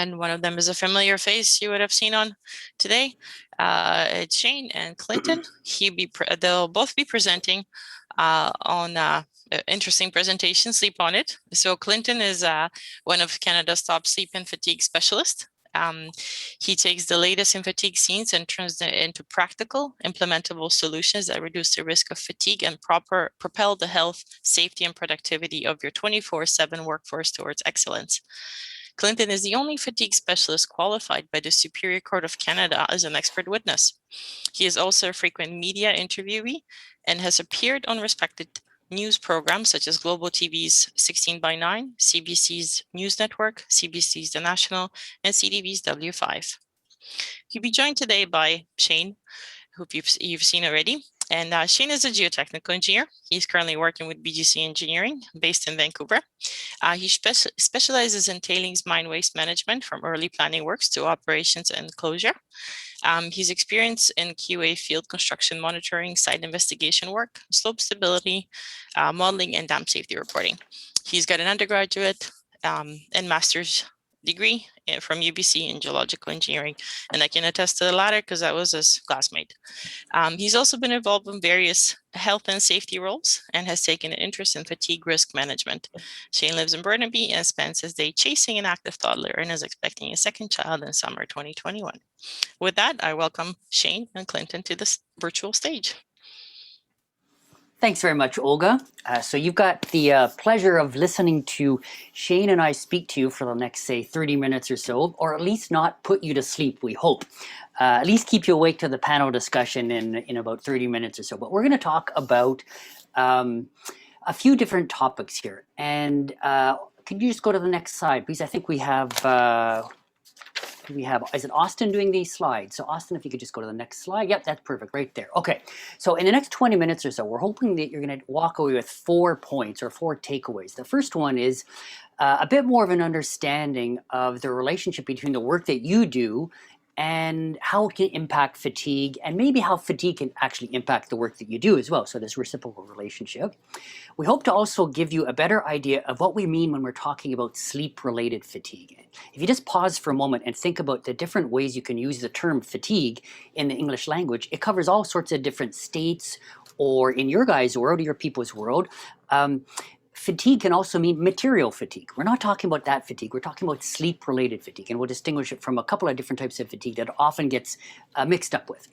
and one of them is a familiar face you would have seen on today. It's Shane and Clinton. They'll both be presenting on interesting presentation, Sleep on It. So Clinton is one of Canada's top sleep and fatigue specialists. He takes the latest in fatigue scenes and turns them into practical, implementable solutions that reduce the risk of fatigue and propel the health, safety, and productivity of your 24/7 workforce towards excellence. Clinton is the only fatigue specialist qualified by the Superior Court of Canada as an expert witness. He is also a frequent media interviewee and has appeared on respected news programs such as Global TV's 16/9, CBC's News Network, CBC's The National, and CTV's W5. He'll be joined today by Shane, who you've seen already. And Shane is a geotechnical engineer. He's currently working with BGC Engineering, based in Vancouver. He specializes in tailings mine waste management, from early planning works to operations and closure. He's experienced in QA field construction monitoring, site investigation work, slope stability, modeling, and dam safety reporting. He's got an undergraduate and master's degree from UBC in geological engineering, and I can attest to the latter because I was his classmate. He's also been involved in various health and safety roles and has taken an interest in fatigue risk management. Shane lives in Burnaby and spends his day chasing an active toddler and is expecting a second child in summer 2021. With that, I welcome Shane and Clinton to this virtual stage. Thanks very much, Olga. So you've got the pleasure of listening to Shane and I speak to you for the next, say, 30 minutes or so, or at least not put you to sleep, we hope. At least keep you awake to the panel discussion in about 30 minutes or so. But we're going to talk about a few different topics here. And can you just go to the next slide, please? I think we have, is it Austin doing these slides? So Austin, if you could just go to the next slide. Yep, that's perfect right there. Okay, so in the next 20 minutes or so, we're hoping that you're going to walk away with 4 points or 4 takeaways. The first one is a bit more of an understanding of the relationship between the work that you do and how it can impact fatigue, and maybe how fatigue can actually impact the work that you do as well. So this reciprocal relationship. We hope to also give you a better idea of what we mean when we're talking about sleep-related fatigue. If you just pause for a moment and think about the different ways you can use the term fatigue in the English language, it covers all sorts of different states, or in your guys' world, or your people's world. Fatigue can also mean material fatigue. We're not talking about that fatigue. We're talking about sleep-related fatigue, and we'll distinguish it from a couple of different types of fatigue that often gets mixed up with.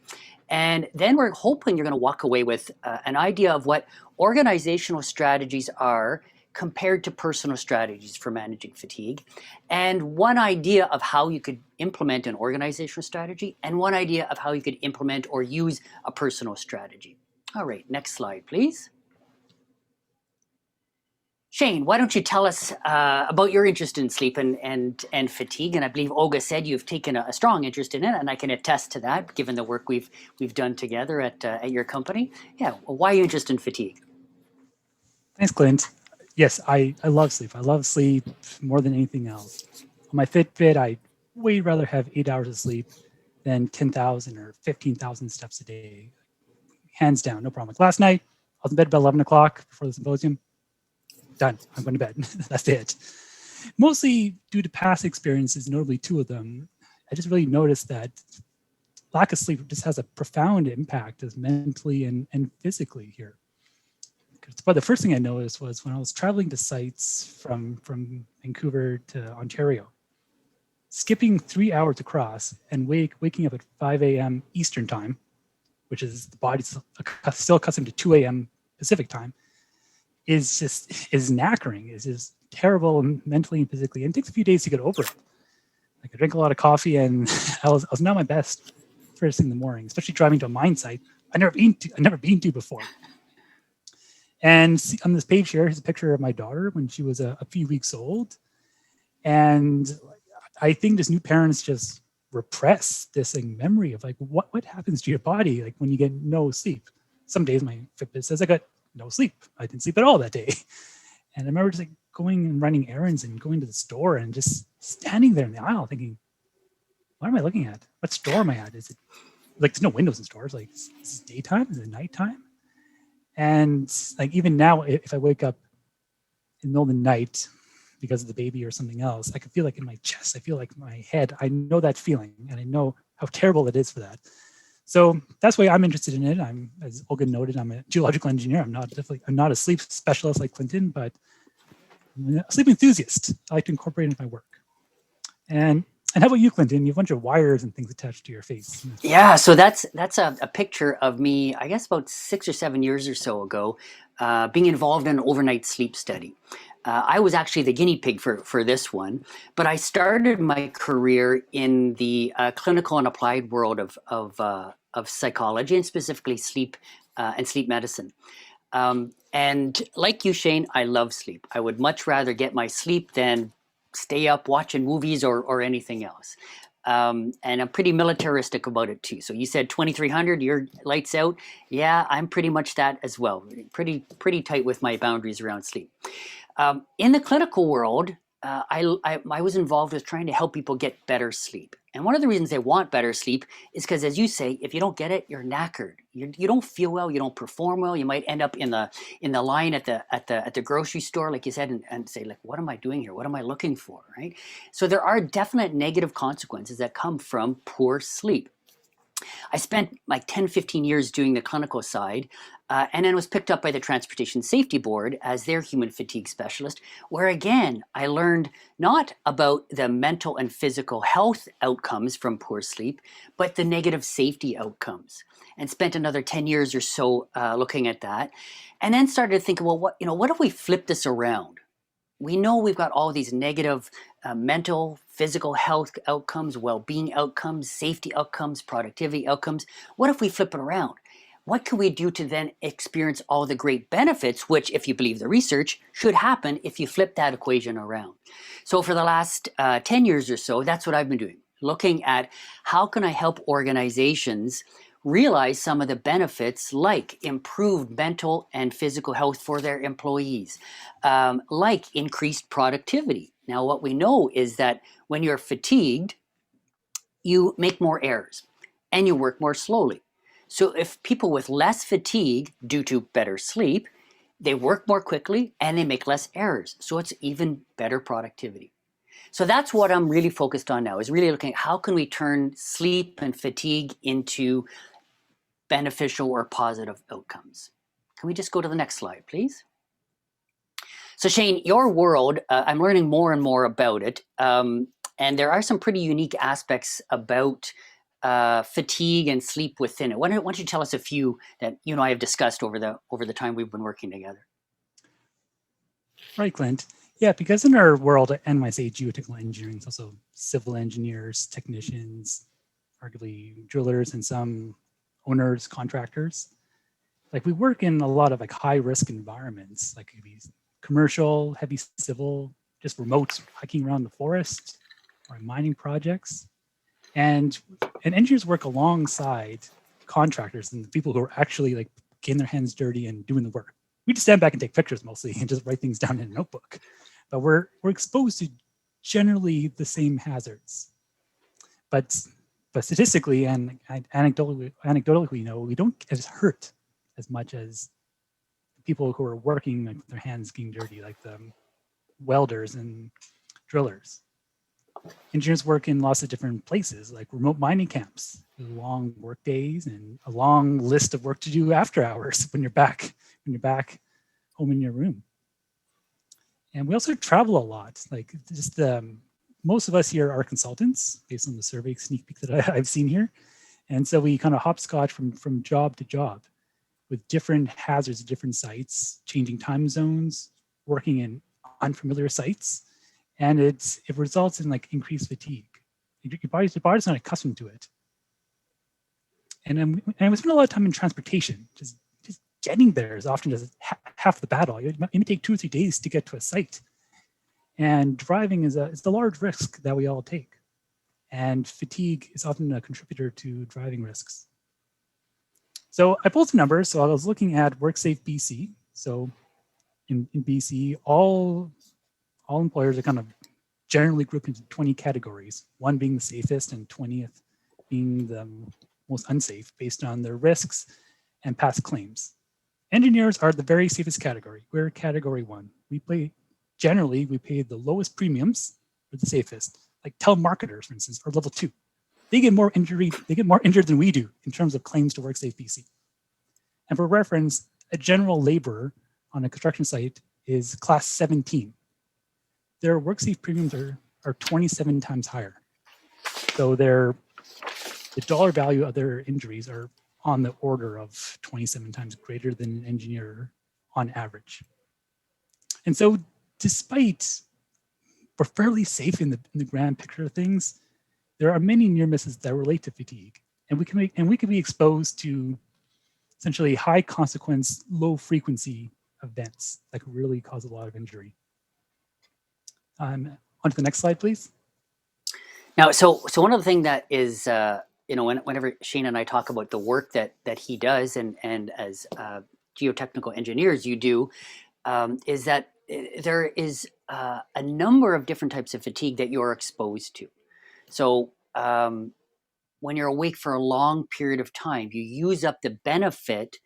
And then we're hoping you're going to walk away with an idea of what organizational strategies are compared to personal strategies for managing fatigue, and one idea of how you could implement an organizational strategy, and one idea of how you could implement or use a personal strategy. All right, next slide, please. Shane, why don't you tell us about your interest in sleep and fatigue? And I believe Olga said you've taken a strong interest in it, and I can attest to that, given the work we've done together at your company. Yeah, well, why are you interested in fatigue? Thanks, Clint. Yes, I love sleep. I love sleep more than anything else. On my Fitbit, I'd way rather have 8 hours of sleep than 10,000 or 15,000 steps a day. Hands down, no problem. Like last night, I was in bed about 11 o'clock before the symposium. Done. I'm going to bed. That's it. Mostly due to past experiences, notably 2 of them, I just really noticed that lack of sleep just has a profound impact as mentally and physically here. But the first thing I noticed was when I was traveling to sites from Vancouver to Ontario, skipping 3 hours across and waking up at 5 a.m. Eastern time, which is the body's still accustomed to 2 a.m. Pacific time, is knackering. Is just terrible mentally and physically, and it takes a few days to get over it. Like I drank a lot of coffee, and I was not my best first thing in the morning, especially driving to a mine site I've never been to before. And on this page here is a picture of my daughter when she was a few weeks old, and I think just new parents just repress this memory of like what happens to your body like when you get no sleep. Some days my Fitbit says I got no sleep. I didn't sleep at all that day. And I remember just like going and running errands and going to the store and just standing there in the aisle thinking, what am I looking at? What store am I at? Is it like there's no windows in stores? Like is it daytime? Is it nighttime? And like even now, if I wake up in the middle of the night, because of the baby or something else, I can feel like in my chest, I feel like my head, I know that feeling and I know how terrible it is for that. So that's why I'm interested in it. I'm, as Olga noted, I'm a geological engineer. I'm not a sleep specialist like Clinton, but I'm a sleep enthusiast. I like to incorporate it in my work. And how about you, Clinton? You have a bunch of wires and things attached to your face. Yeah, so that's a picture of me, I guess about 6 or 7 years or so ago, being involved in an overnight sleep study. I was actually the guinea pig for this one, but I started my career in the clinical and applied world of psychology, and specifically sleep and sleep medicine. And like you, Shane, I love sleep. I would much rather get my sleep than stay up watching movies or anything else. And I'm pretty militaristic about it too. So you said 2300, your lights out. Yeah, I'm pretty much that as well. Pretty tight with my boundaries around sleep. In the clinical world, I was involved with trying to help people get better sleep. And one of the reasons they want better sleep is because, as you say, if you don't get it, you're knackered. You don't feel well. You don't perform well. You might end up in the line at the grocery store, like you said, and say, like, what am I doing here? What am I looking for? Right. So there are definite negative consequences that come from poor sleep. I spent like 10, 15 years doing the clinical side, and then was picked up by the Transportation Safety Board as their human fatigue specialist, where again, I learned not about the mental and physical health outcomes from poor sleep, but the negative safety outcomes, and spent another 10 years or so looking at that, and then started to think, well, what if we flip this around? We know we've got all these negative mental, physical health outcomes, well-being outcomes, safety outcomes, productivity outcomes. What if we flip it around? What can we do to then experience all the great benefits, which, if you believe the research, should happen if you flip that equation around? So for the last 10 years or so, that's what I've been doing, looking at how can I help organizations realize some of the benefits, like improved mental and physical health for their employees, like increased productivity. Now, what we know is that when you're fatigued, you make more errors and you work more slowly. So if people with less fatigue due to better sleep, they work more quickly and they make less errors. So it's even better productivity. So that's what I'm really focused on now, is really looking at how can we turn sleep and fatigue into beneficial or positive outcomes. Can we just go to the next slide, please? So Shane, your world, I'm learning more and more about it. And there are some pretty unique aspects about fatigue and sleep within it. Why don't you tell us a few that you and I have discussed over the time we've been working together? Right, Clint. Yeah, because in our world at NYSA geotechnical engineering, it's also civil engineers, technicians, arguably drillers, and some owners, contractors. Like we work in a lot of like high risk environments, like it could be commercial, heavy civil, just remote hiking around the forest or mining projects. And engineers work alongside contractors and the people who are actually like getting their hands dirty and doing the work. We just stand back and take pictures mostly and just write things down in a notebook. But we're exposed to generally the same hazards. But statistically and anecdotally, we know we don't get hurt as much as people who are working with their hands getting dirty, like the welders and drillers. Engineers work in lots of different places, like remote mining camps, long work days and a long list of work to do after hours when you're back home in your room. And we also travel a lot. Like just most of us here are consultants based on the survey sneak peek that I've seen here. And so we kind of hopscotch from job to job with different hazards at different sites, changing time zones, working in unfamiliar sites. And it results in like increased fatigue. Your body's not accustomed to it. And we spend a lot of time in transportation. Just getting there is often just half the battle. It may take 2 or 3 days to get to a site. And driving is the large risk that we all take. And fatigue is often a contributor to driving risks. So I pulled some numbers. So I was looking at WorkSafe BC. So in BC, all employers are kind of generally grouped into 20 categories, one being the safest and 20th being the most unsafe based on their risks and past claims. Engineers are the very safest category. We're category 1. We play generally we pay the lowest premiums for the safest, like telemarketers, for instance, are level 2. They get more injured than we do in terms of claims to WorkSafe BC. And for reference, a general laborer on a construction site is class 17. Their WorkSafe premiums are 27 times higher. So the dollar value of their injuries are on the order of 27 times greater than an engineer on average. And so despite we're fairly safe in the grand picture of things, there are many near misses that relate to fatigue. And we can be exposed to essentially high consequence, low frequency events that could really cause a lot of injury. On to the next slide, please. Now, so one of the things that is, whenever Shane and I talk about the work that he does, and as geotechnical engineers you do, is that there is a number of different types of fatigue that you're exposed to. So when you're awake for a long period of time, you use up the benefit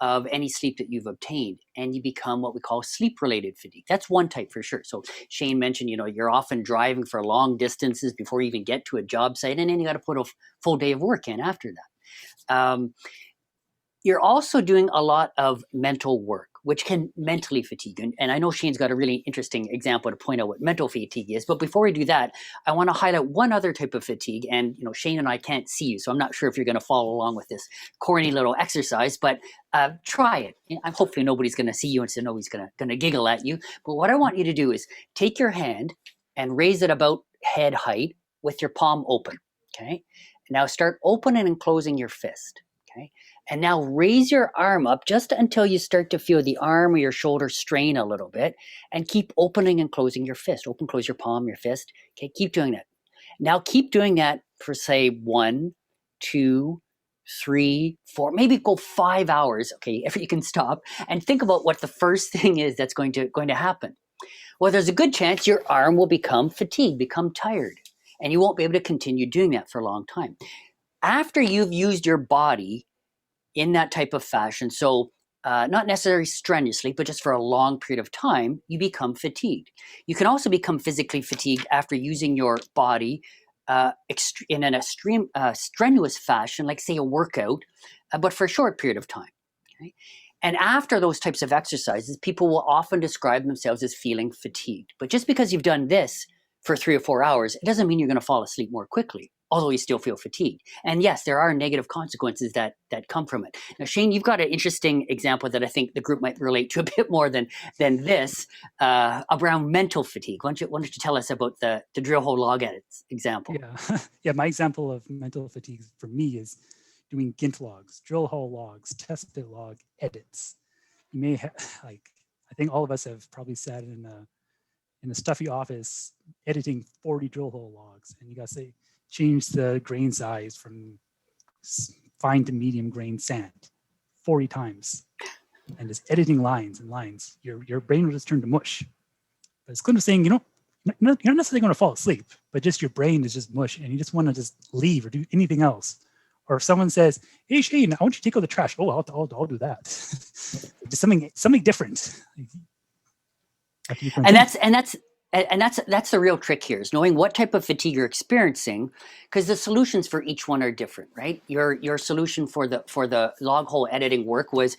of any sleep that you've obtained, and you become what we call sleep-related fatigue. That's one type for sure. So Shane mentioned, you're often driving for long distances before you even get to a job site, and then you got to put a full day of work in after that. You're also doing a lot of mental work, which can mentally fatigue. And I know Shane's got a really interesting example to point out what mental fatigue is. But before we do that, I want to highlight one other type of fatigue. And Shane and I can't see you, so I'm not sure if you're going to follow along with this corny little exercise. But try it. Hopefully nobody's going to see you and say, no, he's going to giggle at you. But what I want you to do is take your hand and raise it about head height with your palm open. Okay. Now start opening and closing your fist. Okay. And now raise your arm up just until you start to feel the arm or your shoulder strain a little bit, and keep opening and closing your fist. Open, close your palm, your fist. Okay, keep doing that. Now keep doing that for say 1, 2, 3, 4, maybe go 5 hours. Okay, if you can stop and think about what the first thing is that's going to happen. Well, there's a good chance your arm will become fatigued, become tired, and you won't be able to continue doing that for a long time. After you've used your body in that type of fashion, so not necessarily strenuously, but just for a long period of time, you become fatigued. You can also become physically fatigued after using your body in an extreme strenuous fashion, like say a workout, but for a short period of time. Okay? And after those types of exercises, people will often describe themselves as feeling fatigued. But just because you've done this for 3 or 4 hours, it doesn't mean you're going to fall asleep more quickly, although you still feel fatigued. And yes, there are negative consequences that come from it. Now, Shane, you've got an interesting example that I think the group might relate to a bit more than this around mental fatigue. Why don't you tell us about the drill hole log edits example? Yeah, my example of mental fatigue for me is doing GINT logs, drill hole logs, test pit log edits. You may have, I think all of us have probably sat in a stuffy office editing 40 drill hole logs, and you got to say, change the grain size from fine to medium grain sand 40 times, and just editing lines and lines. Your brain will just turn to mush. But it's kind of saying, you're not necessarily going to fall asleep, but just your brain is just mush, and you just want to just leave or do anything else. Or if someone says, "Hey Shane, I want you to take out the trash," oh, I'll do that. Just something different. And that's the real trick here, is knowing what type of fatigue you're experiencing, because the solutions for each one are different, right? Your solution for the log hole editing work was,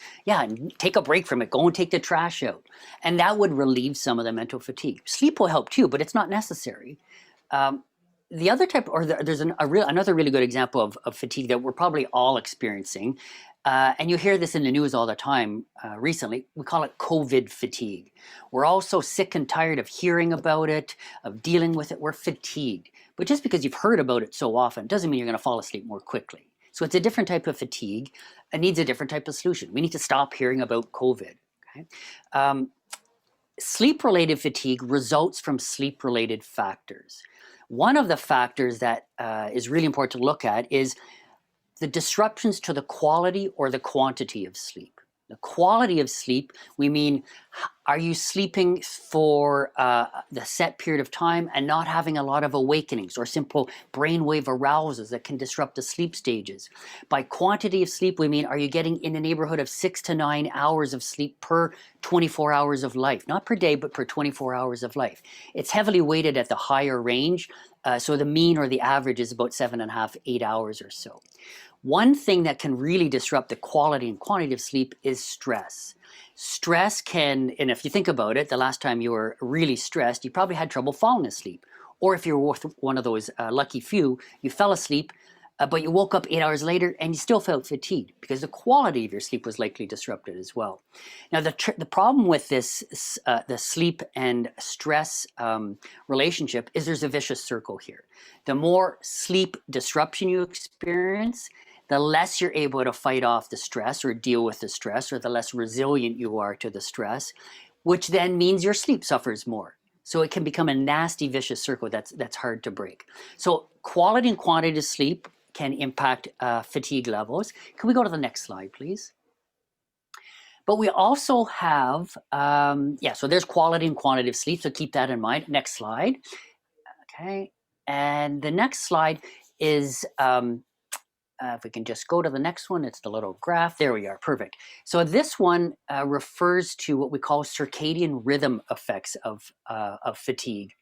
take a break from it, go and take the trash out, and that would relieve some of the mental fatigue. Sleep will help too, but it's not necessary. The other type, there's another really good example of fatigue that we're probably all experiencing, and you hear this in the news all the time recently. We call it COVID fatigue. We're all so sick and tired of hearing about it, of dealing with it. We're fatigued. But just because you've heard about it so often doesn't mean you're going to fall asleep more quickly. So it's a different type of fatigue. It needs a different type of solution. We need to stop hearing about COVID. Okay? Sleep-related fatigue results from sleep-related factors. One of the factors that is really important to look at is the disruptions to the quality or the quantity of sleep. The quality of sleep, we mean, Are you sleeping for the set period of time and not having a lot of awakenings or simple brainwave arousals that can disrupt the sleep stages? By quantity of sleep, we mean, are you getting in the neighborhood of 6 to 9 hours of sleep per 24 hours of life? Not per day, but per 24 hours of life. It's heavily weighted at the higher range. So the mean or the average is about 7.5, 8 hours or so. One thing that can really disrupt the quality and quantity of sleep is stress. Stress can, and if you think about it, the last time you were really stressed, you probably had trouble falling asleep. Or if you're one of those lucky few, you fell asleep, but you woke up 8 hours later and you still felt fatigued because the quality of your sleep was likely disrupted as well. Now, the problem with this, the sleep and stress relationship is there's a vicious circle here. The more sleep disruption you experience, the less you're able to fight off the stress or deal with the stress, or the less resilient you are to the stress, which then means your sleep suffers more. So it can become a nasty, vicious circle that's hard to break. So quality and quantity of sleep can impact fatigue levels. Can we go to the next slide, please? But we also have, so there's quality and quantity of sleep, so keep that in mind. Next slide. Okay, and the next slide is, if we can just go to the next one, it's the little graph. There we are, perfect. So this one refers to what we call circadian rhythm effects of fatigue.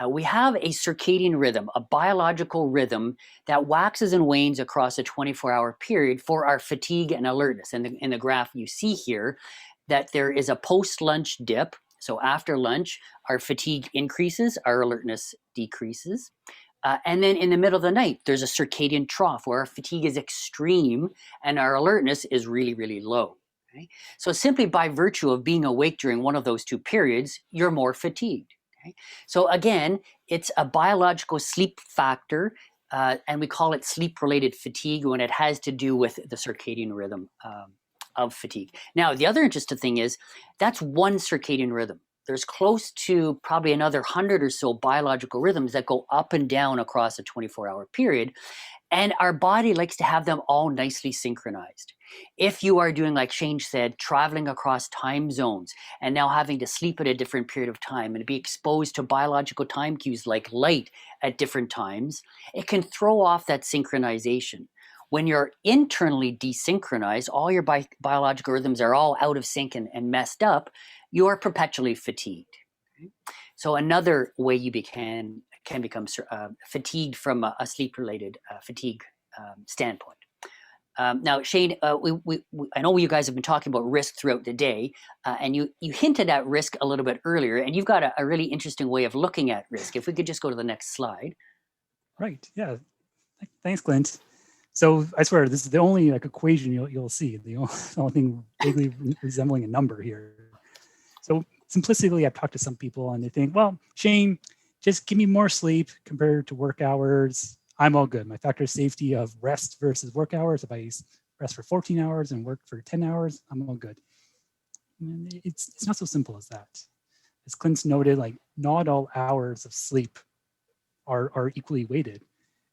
We have a circadian rhythm, a biological rhythm that waxes and wanes across a 24-hour period for our fatigue and alertness. And in the graph you see here that there is a post-lunch dip. So after lunch, our fatigue increases, our alertness decreases. And then in the middle of the night, there's a circadian trough where our fatigue is extreme and our alertness is really, really low. Okay? So simply by virtue of being awake during one of those two periods, you're more fatigued. Okay? So again, it's a biological sleep factor, and we call it sleep-related fatigue when it has to do with the circadian rhythm of fatigue. Now, the other interesting thing is that's one circadian rhythm. There's close to probably another 100 or so biological rhythms that go up and down across a 24-hour period. And our body likes to have them all nicely synchronized. If you are doing, like Shane said, traveling across time zones and now having to sleep at a different period of time and be exposed to biological time cues like light at different times, it can throw off that synchronization. When you're internally desynchronized, all your biological rhythms are all out of sync and messed up, you are perpetually fatigued. Okay? So another way you can become fatigued from a sleep-related fatigue standpoint. Now, Shane, I know you guys have been talking about risk throughout the day, and you hinted at risk a little bit earlier, and you've got a really interesting way of looking at risk. If we could just go to the next slide. Right, yeah. Thanks, Clint. So I swear, this is the only equation you'll see, the only thing vaguely resembling a number here. So simplistically, I've talked to some people and they think, well, Shane, just give me more sleep compared to work hours. I'm all good. My factor of safety of rest versus work hours, if I rest for 14 hours and work for 10 hours, I'm all good. And it's not so simple as that. As Clint's noted, not all hours of sleep are equally weighted.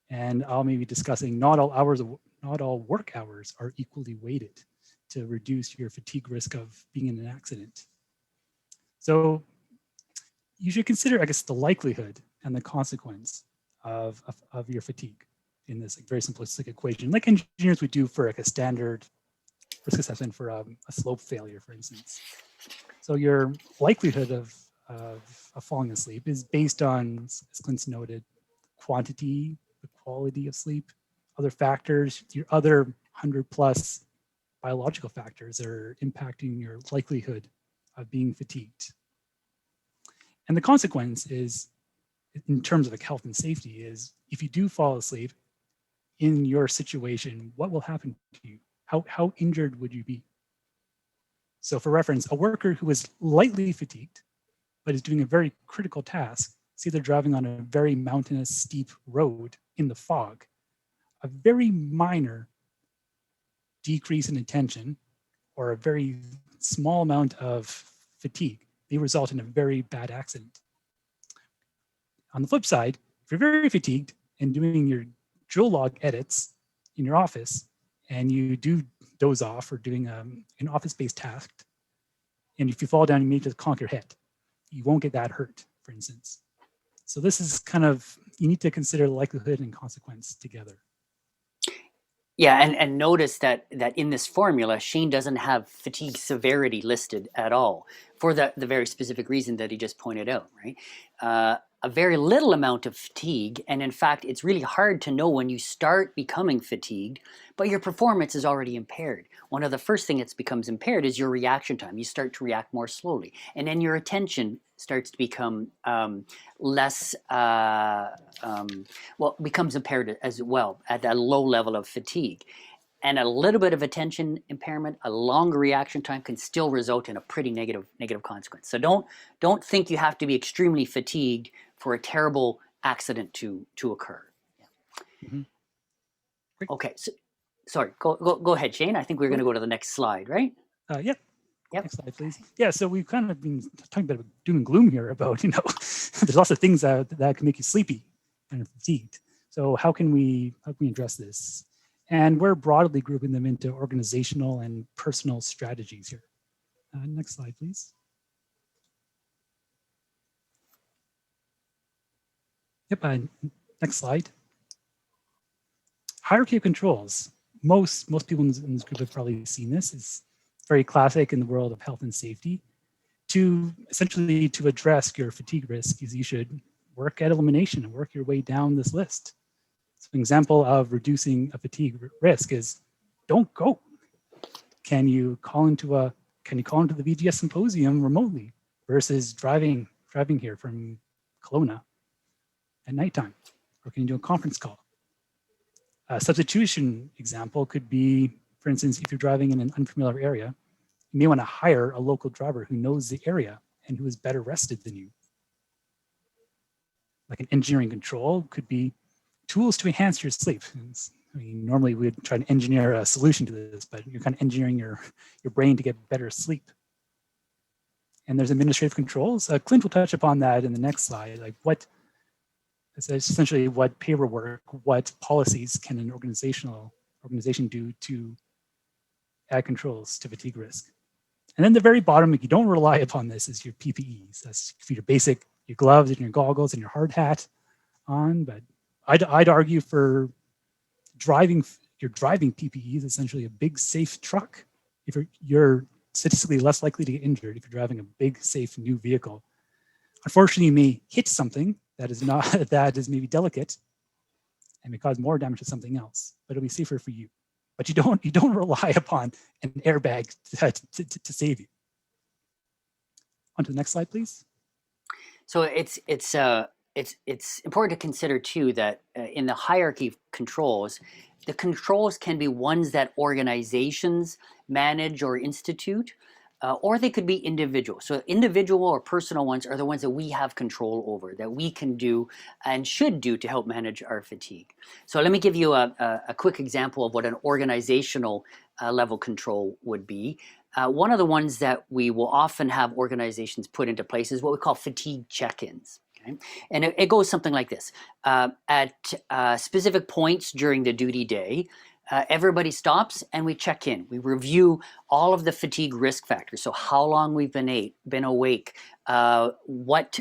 And I'll maybe discussing not all work hours are equally weighted to reduce your fatigue risk of being in an accident. So you should consider, I guess, the likelihood and the consequence of your fatigue in this very simplistic equation, like engineers would do for a standard risk assessment for a slope failure, for instance. So your likelihood of falling asleep is based on, as Clint's noted, quantity, the quality of sleep, other factors, your other 100+ biological factors are impacting your likelihood of being fatigued. And the consequence is, in terms of health and safety, is if you do fall asleep in your situation, what will happen to you? How injured would you be? So for reference, a worker who is lightly fatigued, but is doing a very critical task, say they're driving on a very mountainous, steep road in the fog, a very minor decrease in attention or a very small amount of fatigue may result in a very bad accident. On the flip side, if you're very fatigued and doing your drill log edits in your office and you do doze off or doing an office-based task, And if you fall down, you may just conk your head. You won't get that hurt, for instance. So this is kind of, you need to consider likelihood and consequence together. Yeah, and notice that in this formula, Shane doesn't have fatigue severity listed at all for the very specific reason that he just pointed out, right? A very little amount of fatigue, and in fact, it's really hard to know when you start becoming fatigued, but your performance is already impaired. One of the first things that becomes impaired is your reaction time. You start to react more slowly, and then your attention starts to become less, becomes impaired as well at a low level of fatigue. And a little bit of attention impairment, a longer reaction time can still result in a pretty negative consequence. So don't think you have to be extremely fatigued for a terrible accident to occur. Yeah. Mm-hmm. Okay, so sorry, go ahead, Shane. I think we're going to go to the next slide, right? Yep. Yep. Next slide, please. Yeah, so we've kind of been talking about doom and gloom here about, there's lots of things that can make you sleepy and fatigued. So how can we address this? And we're broadly grouping them into organizational and personal strategies here. Next slide, please. Yep, next slide. Hierarchy of controls. Most people in this group have probably seen this. It's very classic in the world of health and safety. Essentially to address your fatigue risk is you should work at elimination and work your way down this list. So an example of reducing a fatigue risk is don't go. Can you call into the VGS Symposium remotely versus driving here from Kelowna at nighttime? Or can you do a conference call? A substitution example could be, for instance, if you're driving in an unfamiliar area, you may want to hire a local driver who knows the area and who is better rested than you. Like an engineering control could be tools to enhance your sleep. Normally we'd try to engineer a solution to this, but you're kind of engineering your brain to get better sleep. And there's administrative controls. Clint will touch upon that in the next slide. Like essentially what paperwork, what policies can an organization do to add controls to fatigue risk. And then the very bottom, if you don't rely upon this, is your PPEs. That's your gloves and your goggles and your hard hat on. But I'd argue for your driving PPE is essentially a big, safe truck. If you're statistically less likely to get injured if you're driving a big, safe new vehicle. Unfortunately, you may hit something that is maybe delicate and may cause more damage to something else, but it'll be safer for you. But you don't rely upon an airbag to save you. On to the next slide, please. So it's important to consider too that in the hierarchy of controls, the controls can be ones that organizations manage or institute, or they could be individual. So individual or personal ones are the ones that we have control over, that we can do and should do to help manage our fatigue. So let me give you a quick example of what an organizational level control would be. One of the ones that we will often have organizations put into place is what we call fatigue check-ins. Okay? And it goes something like this. At specific points during the duty day, everybody stops and we check in. We review all of the fatigue risk factors. So how long we've been awake, what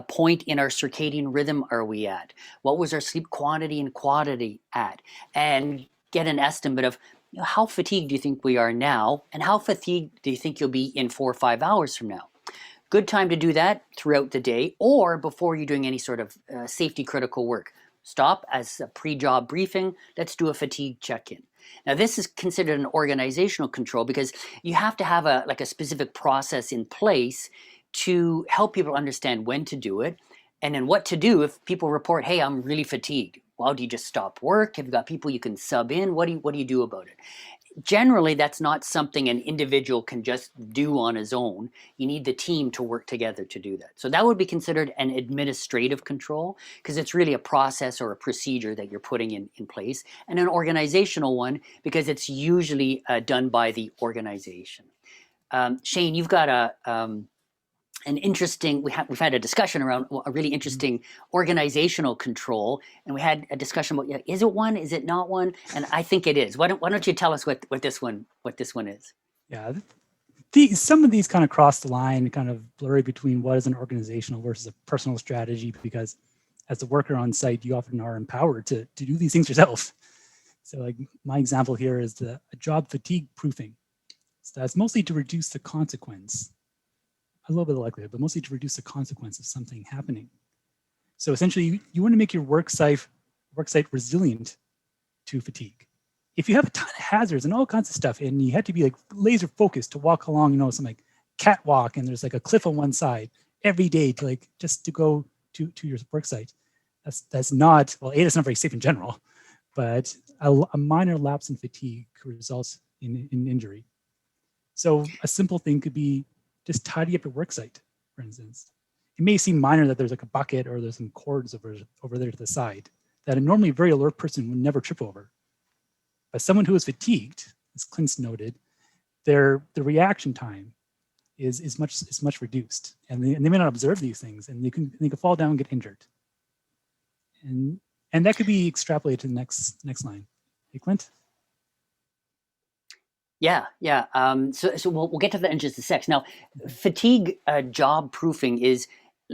point in our circadian rhythm are we at, what was our sleep quantity and quality at, and get an estimate of how fatigued do you think we are now, and how fatigued do you think you'll be in 4 or 5 hours from now. Good time to do that throughout the day or before you're doing any sort of safety critical work. Stop as a pre-job briefing. Let's do a fatigue check-in. Now, this is considered an organizational control because you have to have a specific process in place to help people understand when to do it and then what to do if people report, hey, I'm really fatigued. Well, do you just stop work? Have you got people you can sub in? What do you do about it? Generally, that's not something an individual can just do on his own. You need the team to work together to do that. So that would be considered an administrative control because it's really a process or a procedure that you're putting in place, and an organizational one because it's usually done by the organization. Shane, you've got an interesting, we've had a discussion around a really interesting organizational control, and we had a discussion about, is it one, is it not one? And I think it is. Why don't you tell us what this one is? Yeah, some of these kind of cross the line, kind of blurry between what is an organizational versus a personal strategy, because as a worker on site, you often are empowered to do these things yourself. So like my example here is a job fatigue proofing. So that's mostly to reduce the consequence, a little bit of likelihood, but mostly to reduce the consequence of something happening. So essentially, you want to make your work site resilient to fatigue. If you have a ton of hazards and all kinds of stuff, and you have to be like laser focused to walk along, you know, some like catwalk, and there's like a cliff on one side every day to like just to go to your work site, that's not, well, it's not very safe in general, but a minor lapse in fatigue results in injury. So a simple thing could be just tidy up your work site, for instance. It may seem minor that there's like a bucket or there's some cords over there to the side that a normally very alert person would never trip over. But someone who is fatigued, as Clint's noted, the reaction time is much reduced, and they may not observe these things, and they can fall down and get injured. And that could be extrapolated to the next line. Hey, Clint. Yeah. So we'll get to that in just a sec. Now, fatigue job proofing is,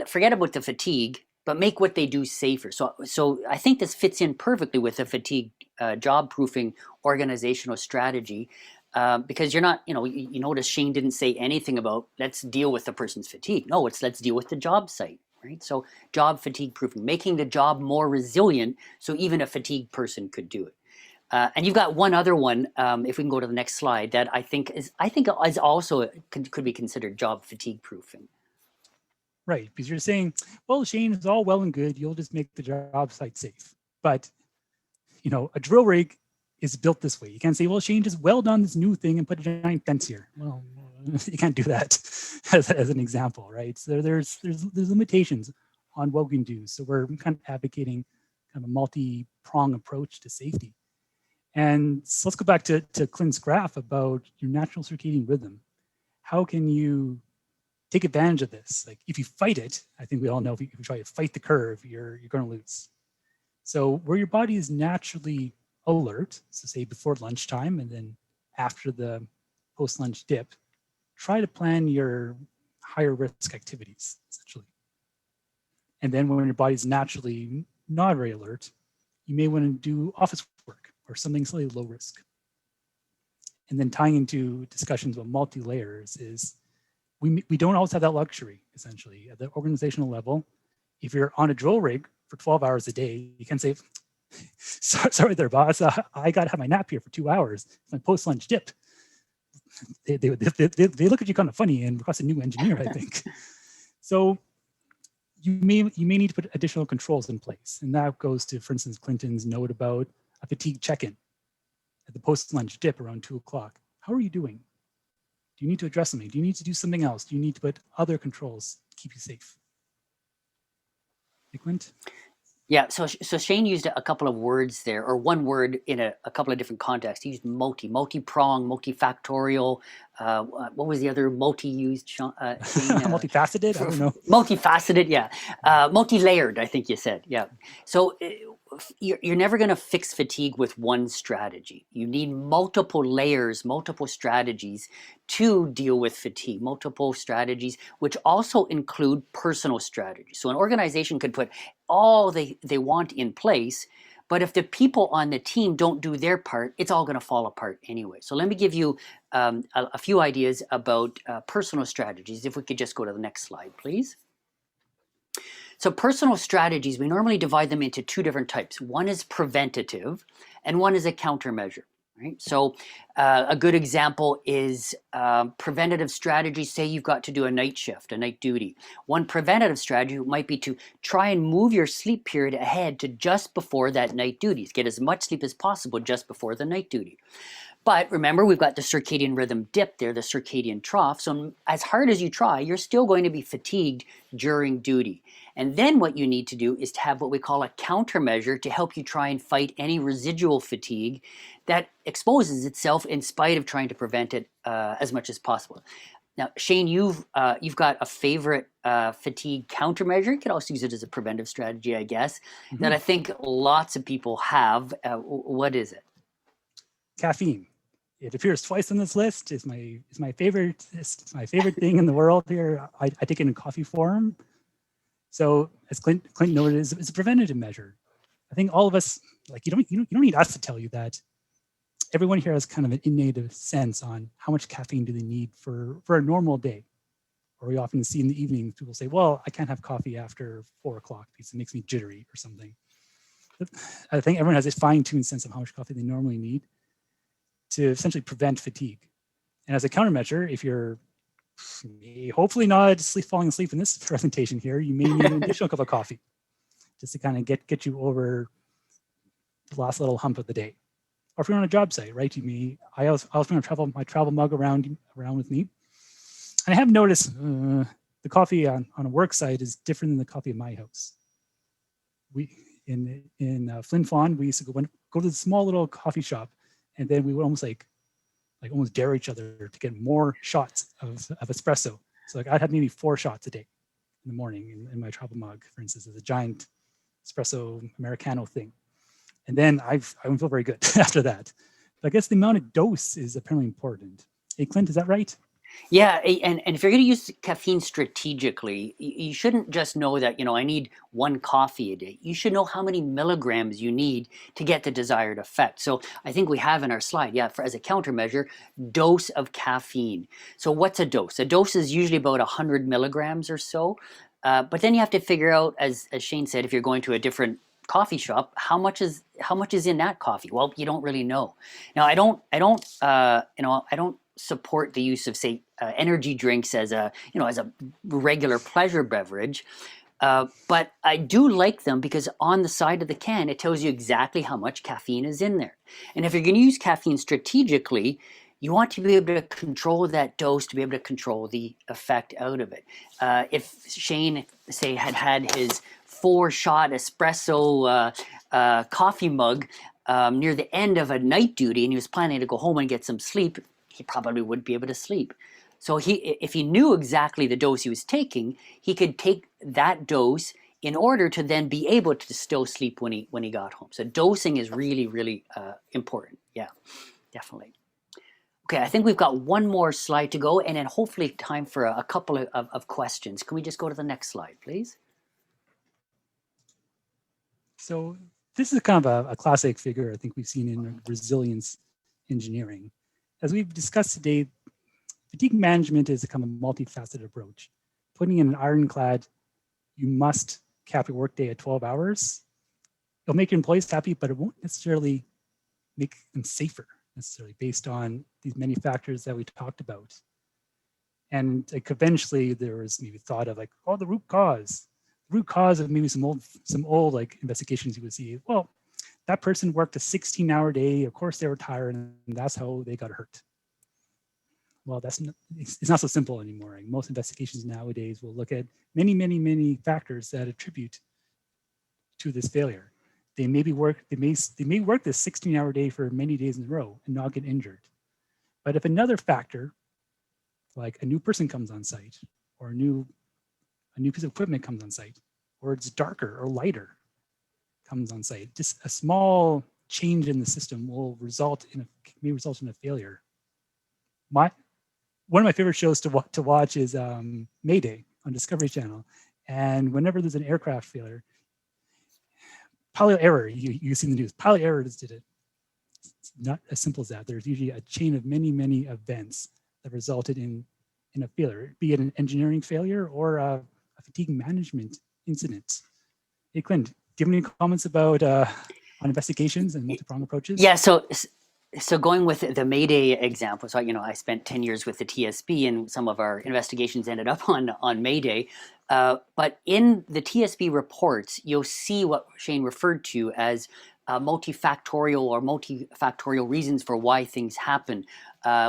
forget about the fatigue, but make what they do safer. So I think this fits in perfectly with the fatigue job proofing organizational strategy, because you're not, you notice Shane didn't say anything about let's deal with the person's fatigue. No, it's let's deal with the job site, right? So job fatigue proofing, making the job more resilient so even a fatigued person could do it. And you've got one other one, if we can go to the next slide, that I think is also could be considered job fatigue proofing. Right, because you're saying, well, Shane, it's all well and good. You'll just make the job site safe. But, a drill rig is built this way. You can't say, well, Shane, just weld on this new thing and put a giant fence here. Well, you can't do that as an example, right? So there's limitations on what we can do. So we're kind of advocating kind of a multi-prong approach to safety. And so let's go back to Clint's graph about your natural circadian rhythm. How can you take advantage of this? Like if you fight it, I think we all know if you try to fight the curve, you're going to lose. So where your body is naturally alert, so say before lunchtime and then after the post-lunch dip, try to plan your higher risk activities, essentially. And then when your body's naturally not very alert, you may want to do office work or something slightly low risk. And then tying into discussions about multi-layers is we don't always have that luxury, essentially. At the organizational level, if you're on a drill rig for 12 hours a day, you can say, sorry there, boss, I got to have my nap here for 2 hours. It's my post-lunch dip. They look at you kind of funny and request a new engineer, I think. So you may need to put additional controls in place. And that goes to, for instance, Clinton's note about a fatigue check-in at the post-lunch dip around 2 o'clock. How are you doing? Do you need to address something? Do you need to do something else? Do you need to put other controls to keep you safe? Hey, Clint? Yeah, so Shane used a couple of words there, or one word in a couple of different contexts. He used multi-prong, multifactorial. What was the other multi used, Shane? Multifaceted? I don't know. Multifaceted, yeah. Multi-layered, I think you said, yeah. So you're never going to fix fatigue with one strategy. You need multiple layers, multiple strategies to deal with fatigue, multiple strategies, which also include personal strategies. So an organization could put all they want in place, but if the people on the team don't do their part, it's all going to fall apart anyway. So let me give you a few ideas about personal strategies. If we could just go to the next slide, please. So personal strategies, we normally divide them into two different types. One is preventative and one is a countermeasure. Right? So a good example is preventative strategy. Say you've got to do a night shift, a night duty. One preventative strategy might be to try and move your sleep period ahead to just before that night duty. Get as much sleep as possible just before the night duty. But remember, we've got the circadian rhythm dip there, the circadian trough. So as hard as you try, you're still going to be fatigued during duty. And then what you need to do is to have what we call a countermeasure to help you try and fight any residual fatigue that exposes itself in spite of trying to prevent it as much as possible. Now, Shane, you've got a favorite fatigue countermeasure. You could also use it as a preventive strategy, I guess, that I think lots of people have. What is it? Caffeine. It appears twice on this list. It's my favorite thing in the world here. I take it in coffee form. So as Clint noted, it's a preventative measure. I think all of us, like, you don't need us to tell you that. Everyone here has kind of an innate sense on how much caffeine do they need for a normal day. Or we often see in the evening, people say, well, I can't have coffee after 4 o'clock because it makes me jittery or something. But I think everyone has a fine-tuned sense of how much coffee they normally need to essentially prevent fatigue. And as a countermeasure, if you're hopefully not falling asleep in this presentation here, you may need an additional cup of coffee just to kind of get you over the last little hump of the day. Or if you're on a job site, right? I also bring my travel mug around with me. And I have noticed the coffee on a work site is different than the coffee in my house. In Flin Flon, we used to go to the small little coffee shop, and then we would almost dare each other to get more shots of espresso. So like I'd have maybe 4 shots a day in the morning in my travel mug, for instance, as a giant espresso Americano thing. And then I don't feel very good after that. But I guess the amount of dose is apparently important. Hey, Clint, is that right? Yeah, and if you're going to use caffeine strategically, you shouldn't just know that, I need 1 coffee a day. You should know how many milligrams you need to get the desired effect. So I think we have in our slide, as a countermeasure, dose of caffeine. So what's a dose? A dose is usually about 100 milligrams or so. But then you have to figure out, as Shane said, if you're going to a different coffee shop, how much is in that coffee? Well, you don't really know. Now, I don't support the use of, say, energy drinks as a regular pleasure beverage, but I do like them because on the side of the can it tells you exactly how much caffeine is in there. And if you're going to use caffeine strategically, you want to be able to control that dose to be able to control the effect out of it. If Shane, say, had his 4-shot espresso coffee mug near the end of a night duty and he was planning to go home and get some sleep, he probably wouldn't be able to sleep. So if he knew exactly the dose he was taking, he could take that dose in order to then be able to still sleep when he got home. So dosing is really, really important. Yeah, definitely. Okay, I think we've got one more slide to go, and then hopefully time for a couple of questions. Can we just go to the next slide, please? So this is kind of a classic figure I think we've seen in resilience engineering. As we've discussed today, fatigue management is a kind of multifaceted approach. Putting in an ironclad, you must cap your workday at 12 hours. It'll make your employees happy, but it won't necessarily make them safer, necessarily, based on these many factors that we talked about. And like eventually there was maybe thought of like, oh, the root cause. The root cause of maybe some old like investigations you would see, well, that person worked a 16-hour day. Of course they were tired, and that's how they got hurt. Well, it's not so simple anymore. Right? Most investigations nowadays will look at many, many, many factors that attribute to this failure. They may work this 16-hour day for many days in a row and not get injured. But if another factor, like a new person comes on site, or a new piece of equipment comes on site, or it's darker or lighter comes on site, just a small change in the system may result in a failure. One of my favorite shows to watch is Mayday on Discovery Channel, and whenever there's an aircraft failure, pilot error, you see in the news, pilot error just did it. It's not as simple as that. There's usually a chain of many, many events that resulted in a failure, be it an engineering failure or a fatigue management incident. Hey, Clint, do you have any comments about on investigations and multi-pronged approaches? Yeah, so going with the Mayday example, so I spent 10 years with the TSB, and some of our investigations ended up on Mayday. But in the TSB reports, you'll see what Shane referred to as multifactorial reasons for why things happen.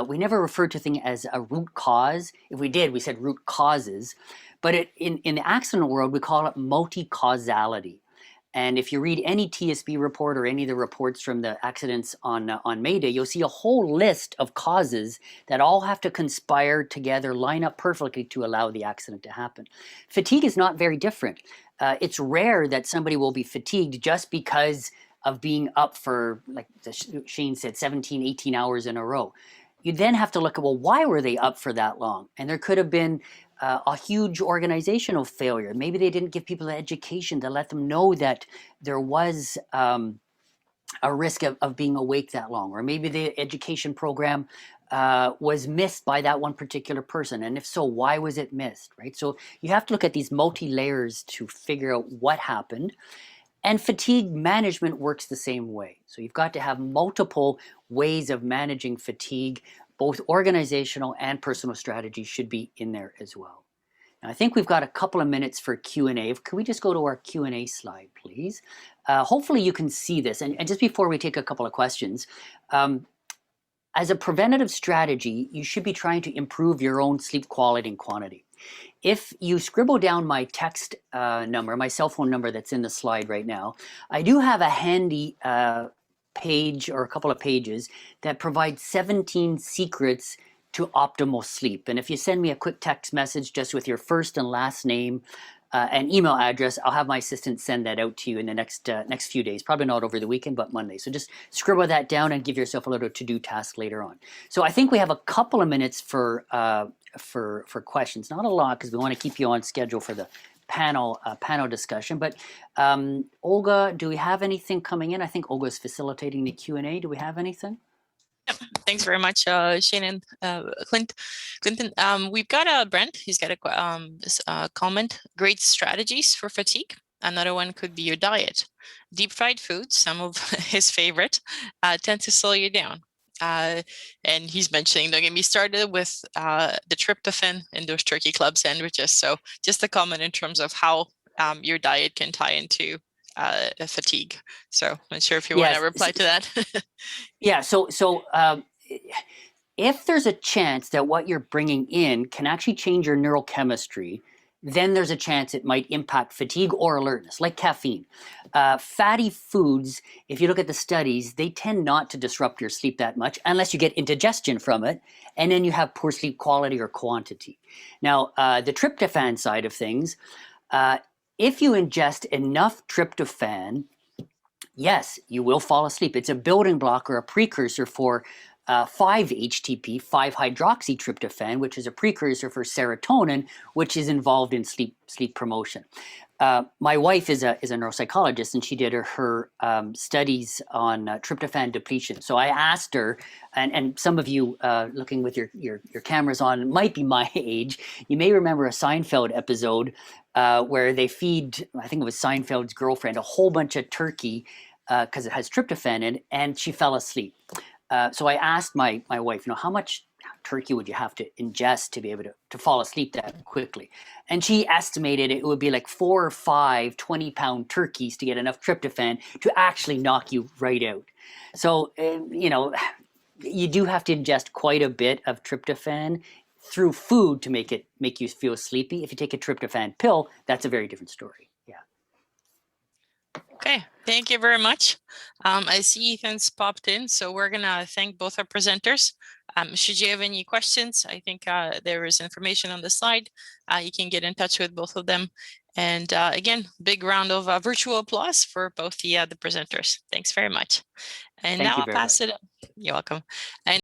We never referred to things as a root cause. If we did, we said root causes. But in the accident world, we call it multi-causality. And if you read any TSB report or any of the reports from the accidents on Mayday, you'll see a whole list of causes that all have to conspire together, line up perfectly to allow the accident to happen. Fatigue is not very different. It's rare that somebody will be fatigued just because of being up for, like Shane said, 17, 18 hours in a row. You then have to look at, well, why were they up for that long? And there could have been a huge organizational failure. Maybe they didn't give people the education to let them know that there was a risk of being awake that long, or maybe the education program was missed by that one particular person, and if so, why was it missed, right? So you have to look at these multi-layers to figure out what happened, and fatigue management works the same way. So you've got to have multiple ways of managing fatigue, both organizational and personal strategies should be in there as well. Now, I think we've got a couple of minutes for Q&A. Can we just go to our Q&A slide, please? Hopefully you can see this. And just before we take a couple of questions, as a preventative strategy, you should be trying to improve your own sleep quality and quantity. If you scribble down my text number, my cell phone number that's in the slide right now, I do have a handy page or a couple of pages that provide 17 secrets to optimal sleep. And if you send me a quick text message just with your first and last name and email address, I'll have my assistant send that out to you in the next few days. Probably not over the weekend, but Monday. So just scribble that down and give yourself a little to-do task later on. So I think we have a couple of minutes for questions. Not a lot, because we want to keep you on schedule for the panel discussion. But Olga, do we have anything coming in? I think Olga is facilitating the Q&A. Do we have anything? Thanks very much, Shane and Clinton. We've got Brent. He's got a comment. Great strategies for fatigue. Another one could be your diet. Deep fried foods, some of his favorite, tend to slow you down. And he's mentioning, don't get me started with the tryptophan in those turkey club sandwiches. So just a comment in terms of how your diet can tie into fatigue. So I'm not sure if you want to reply to that. Yeah, so if there's a chance that what you're bringing in can actually change your neurochemistry, then there's a chance it might impact fatigue or alertness, like caffeine. Fatty foods, if you look at the studies, they tend not to disrupt your sleep that much unless you get indigestion from it, and then you have poor sleep quality or quantity. Now, the tryptophan side of things, if you ingest enough tryptophan, yes, you will fall asleep. It's a building block or a precursor for 5-HTP, 5-hydroxytryptophan, which is a precursor for serotonin, which is involved in sleep promotion. My wife is a neuropsychologist, and she did her studies on tryptophan depletion. So I asked her, and some of you looking with your cameras on might be my age. You may remember a Seinfeld episode where they feed, I think it was Seinfeld's girlfriend, a whole bunch of turkey because it has tryptophan in it, and she fell asleep. So I asked my wife, how much turkey would you have to ingest to be able to fall asleep that quickly? And she estimated it would be like 4 or 5 20-pound turkeys to get enough tryptophan to actually knock you right out. So, you do have to ingest quite a bit of tryptophan through food to make you feel sleepy. If you take a tryptophan pill, that's a very different story. Yeah. Okay, thank you very much. I see Ethan's popped in, so we're gonna thank both our presenters. Should you have any questions, I think there is information on the slide. You can get in touch with both of them. And again, big round of virtual applause for both the presenters. Thanks very much. And now I'll pass it. You're welcome. And